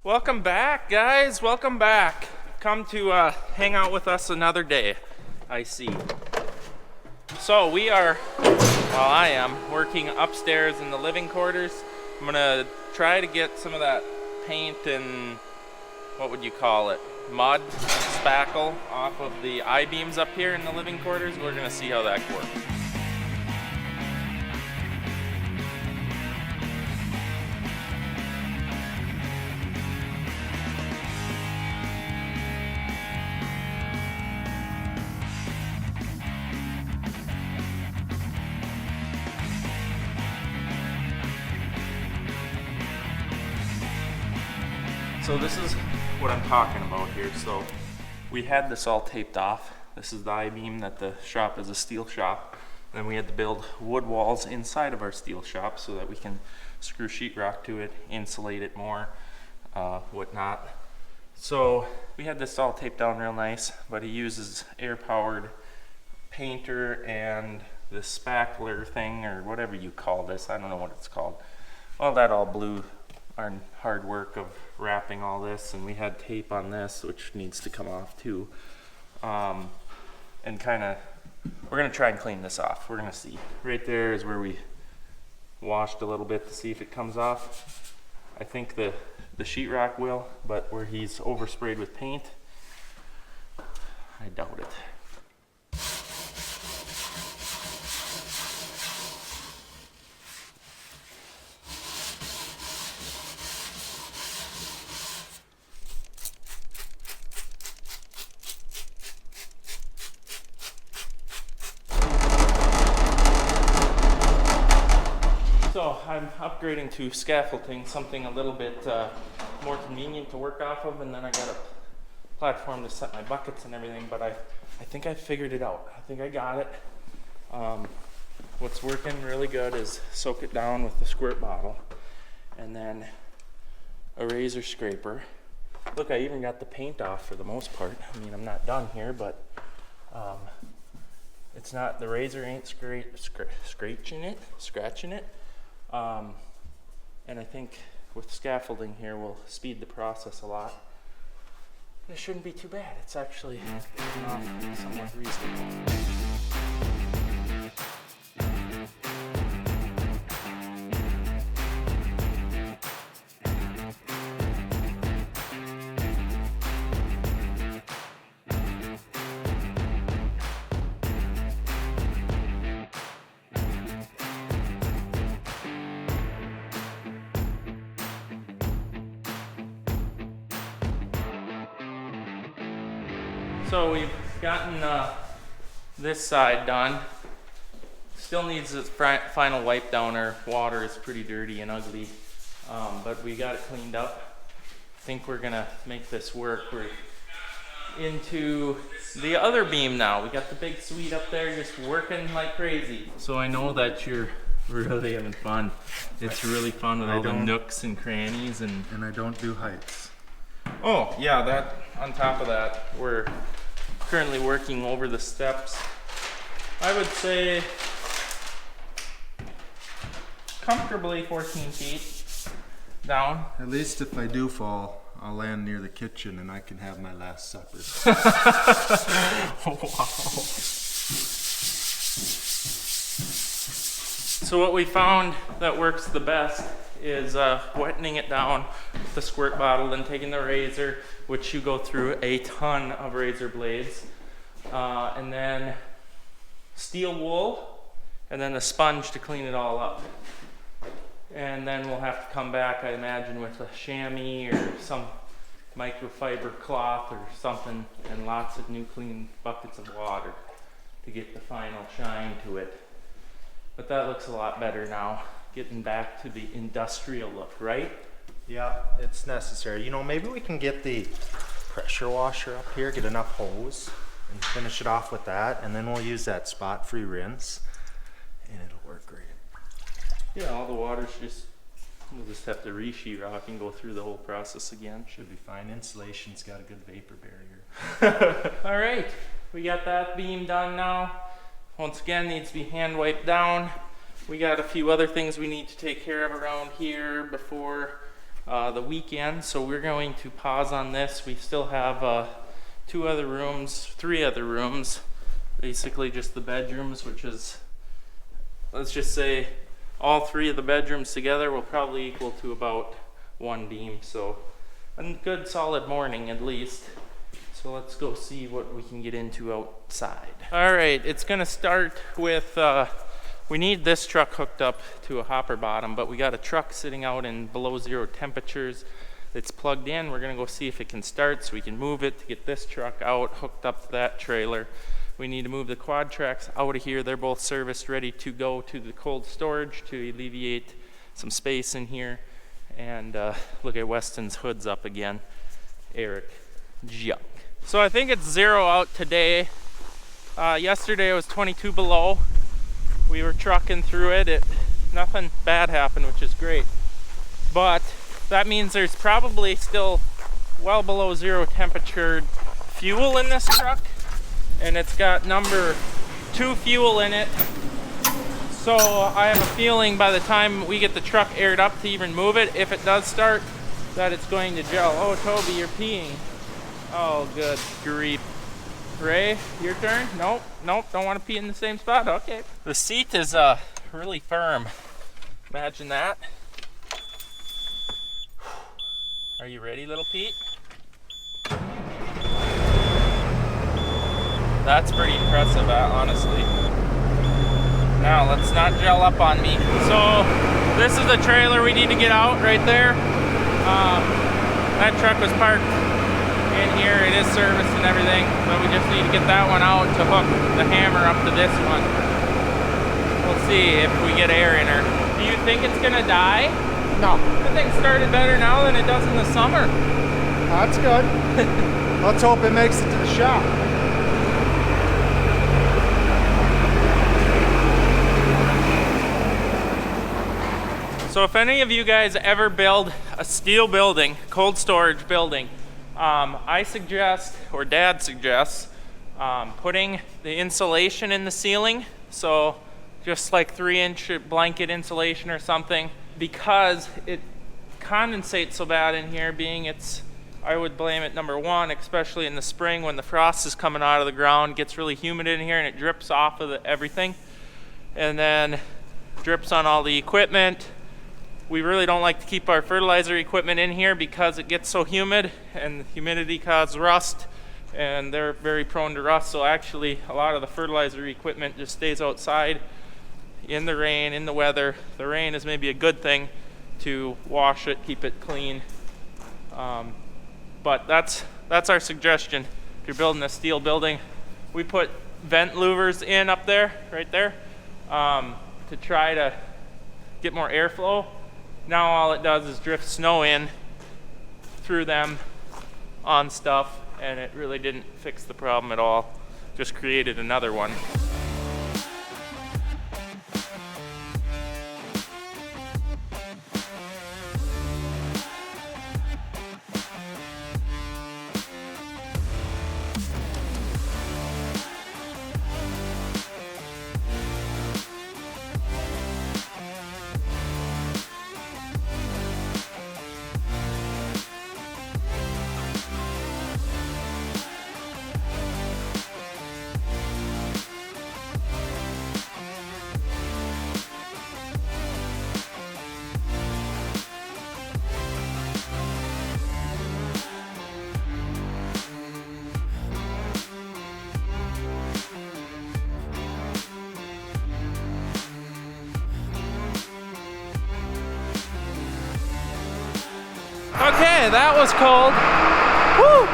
Welcome back, guys. Welcome back. Come to hang out with us another day, I see. So we are, well, I am working upstairs in the living quarters. I'm gonna try to get some of that paint and what would you call it? Mud, spackle off of the I-beams up here in the living quarters. We're gonna see how that works. So this is what I'm talking about here. So we had this all taped off. This is the I-beam that the shop is a steel shop. Then we had to build wood walls inside of our steel shop so that we can screw sheetrock to it, insulate it more, whatnot. So we had this all taped down real nice, but he uses air-powered painter and this spackler thing, or whatever you call this. I don't know what it's called. Well, that all blew our hard work of wrapping all this, and we had tape on this which needs to come off too, and kind of we're gonna try and clean this off. We're gonna see. Right there is where we washed a little bit to see if it comes off. I think the sheetrock will, but where he's oversprayed with paint, I doubt it. So I'm upgrading to scaffolding, something a little bit more convenient to work off of, and then I got a platform to set my buckets and everything, but I think I figured it out. I think I got it. What's working really good is soak it down with the squirt bottle, and then a razor scraper. Look, I even got the paint off for the most part. I mean, I'm not done here, but it's not, the razor ain't scratching it. And I think with scaffolding here we'll speed the process a lot. It shouldn't be too bad. It's actually somewhat reasonable. So we've gotten this side done. Still needs its final wipe down. Our water is pretty dirty and ugly, but we got it cleaned up. I think we're gonna make this work. We're into the other beam now. We got the big suite up there just working like crazy. So I know that you're really having fun. It's really fun with all the nooks and crannies and I don't do heights. Oh yeah, that on top of that, we're currently working over the steps. I would say comfortably 14 feet down. At least if I do fall, I'll land near the kitchen and I can have my last supper. Wow. So what we found that works the best is wetting it down with the squirt bottle, then taking the razor, which you go through a ton of razor blades, and then steel wool, and then a sponge to clean it all up. And then we'll have to come back, I imagine, with a chamois or some microfiber cloth or something, and lots of new clean buckets of water to get the final shine to it. But that looks a lot better now, getting back to the industrial look, right? Yeah, it's necessary. You know, maybe we can get the pressure washer up here, get enough hose, and finish it off with that, and then we'll use that spot-free rinse, and it'll work great. Yeah, all the water's just, we'll just have to re-sheetrock and go through the whole process again. Should be fine. Insulation's got a good vapor barrier. All right, we got that beam done now. Once again, needs to be hand wiped down. We got a few other things we need to take care of around here before the weekend, so we're going to pause on this. We still have 3 other rooms, basically just the bedrooms, which is, let's just say all 3 of the bedrooms together will probably equal to about 1 beam, so a good solid morning at least. So let's go see what we can get into outside. All right, it's gonna start with, we need this truck hooked up to a hopper bottom, but we got a truck sitting out in below 0 temperatures. It's plugged in. We're gonna go see if it can start so we can move it to get this truck out, hooked up to that trailer. We need to move the Quadtracs out of here. They're both serviced, ready to go to the cold storage to alleviate some space in here. And look at Weston's hoods up again. Eric, junk. So I think it's 0 out today. Yesterday it was 22 below. We were trucking through it. Nothing bad happened, which is great. But that means there's probably still well below 0 temperature fuel in this truck. And it's got number 2 fuel in it. So I have a feeling by the time we get the truck aired up to even move it, if it does start, that it's going to gel. Oh, Toby, you're peeing. Oh, good grief. Ray, your turn? Nope, don't want to pee in the same spot? Okay. The seat is really firm. Imagine that. Are you ready, little Pete? That's pretty impressive, honestly. Now, let's not gel up on me. So, this is the trailer we need to get out right there. That truck was parked in here. It is serviced and everything, but we just need to get that one out to hook the hammer up to this one. We'll see if we get air in her. Do you think it's gonna die? No. The thing started better now than it does in the summer. That's good. Let's hope it makes it to the shop. So if any of you guys ever build a steel building, cold storage building, I suggest, or Dad suggests, putting the insulation in the ceiling. So just like 3-inch blanket insulation or something, because it condensates so bad in here, being I would blame it, number 1, especially in the spring when the frost is coming out of the ground, gets really humid in here and it drips off of everything. And then drips on all the equipment. We really don't like to keep our fertilizer equipment in here because it gets so humid, and the humidity causes rust, and they're very prone to rust. So actually a lot of the fertilizer equipment just stays outside in the rain, in the weather. The rain is maybe a good thing to wash it, keep it clean. But that's our suggestion. If you're building a steel building, we put vent louvers in up there, right there, to try to get more airflow. Now all it does is drift snow in through them on stuff, and it really didn't fix the problem at all. Just created another one. Okay, that was cold. Woo!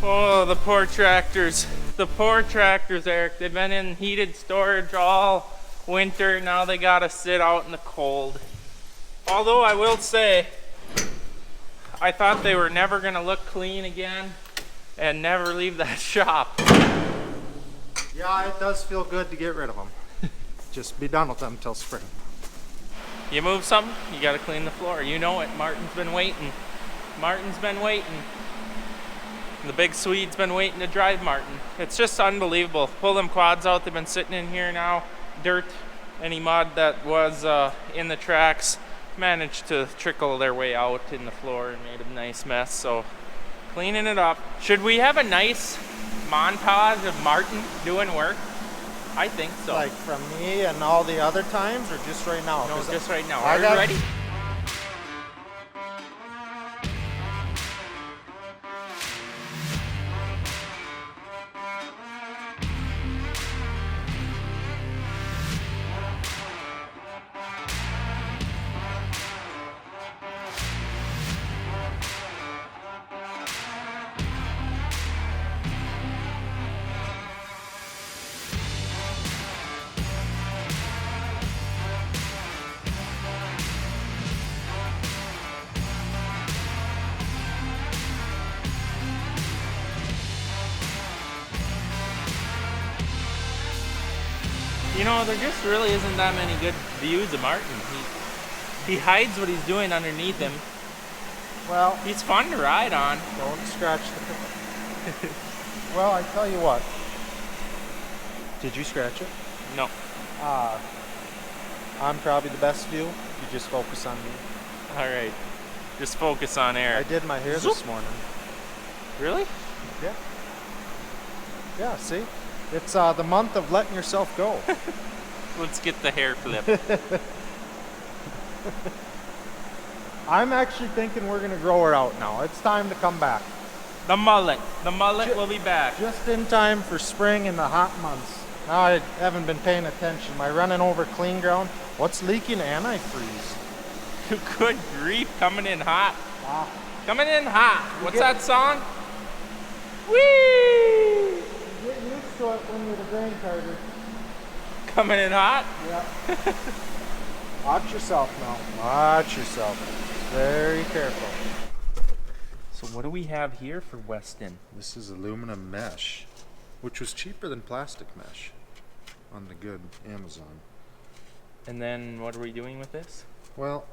Oh, the poor tractors, Eric. They've been in heated storage all winter. Now they gotta sit out in the cold. Although I will say, I thought they were never gonna look clean again and never leave that shop. Yeah, it does feel good to get rid of them. Just be done with them till spring. You move something, you gotta clean the floor. You know it, Martin's been waiting. Martin's been waiting. The big Swede's been waiting to drive Martin. It's just unbelievable. Pull them quads out, they've been sitting in here now. Dirt, any mud that was in the tracks managed to trickle their way out in the floor and made a nice mess, so cleaning it up. Should we have a nice montage of Martin doing work? I think so. Like from me and all the other times, or just right now? No, just right now. I Are you got- ready? You know, there just really isn't that many good views of Martin. He hides what he's doing underneath him. Well, He's fun to ride on. don't scratch the Well, I tell you what. Did you scratch it? No. I'm probably the best view. You just focus on me. All right. Just focus on air. I did my hair Zoop. this morning. Really? Yeah. Yeah, see? It's the month of letting yourself go. Let's get the hair flip. I'm actually thinking we're going to grow her out now. It's time to come back. The mullet. The mullet will be back. Just in time for spring and the hot months. Now I haven't been paying attention. Am I running over clean ground? What's leaking antifreeze? Good grief, coming in hot. Wow. Coming in hot. What's get- that song? Whee! You get used to it when you're the grain carter. Coming in hot? Yeah. Watch yourself now. Watch yourself. Very careful. So what do we have here for Weston? This is aluminum mesh, which was cheaper than plastic mesh on the good Amazon. And then what are we doing with this? Well,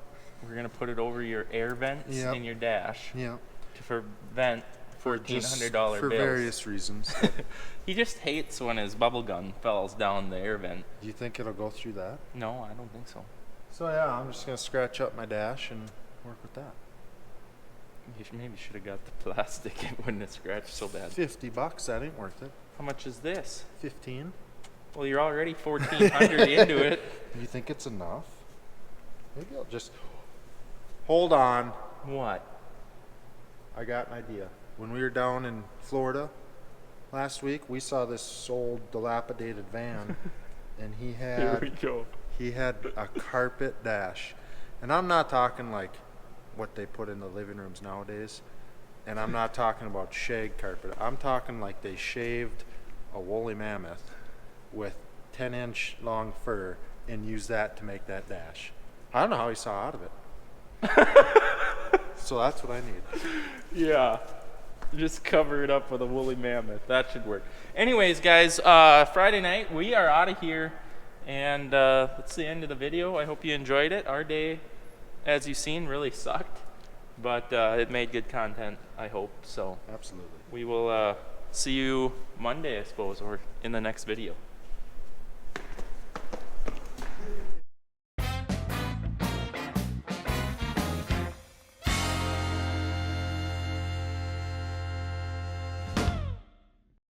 We're gonna put it over your air vents Yep. in your dash yeah, to prevent $1,400 for bills. various reasons. He just hates when his bubble gun falls down the air vent. Do you think it'll go through that? No, I don't think so. So yeah, I'm just gonna scratch up my dash and work with that. You maybe should have got the plastic. It wouldn't have scratched so bad. $50, that ain't worth it. How much is this? 15. Well, you're already 1,400 into it. You think it's enough? Maybe I'll just hold on. What? I got an idea. When we were down in Florida last week, we saw this old dilapidated van, and Here we go. he had a carpet dash, and I'm not talking like what they put in the living rooms nowadays, and I'm not talking about shag carpet. I'm talking like they shaved a woolly mammoth with 10-inch long fur and used that to make that dash. I don't know how he saw out of it. So that's what I need. Yeah. Just cover it up with a woolly mammoth. That should work. Anyways, guys, Friday night, we are out of here. And that's the end of the video. I hope you enjoyed it. Our day, as you've seen, really sucked. But it made good content, I hope. So Absolutely. we will see you Monday, I suppose, or in the next video.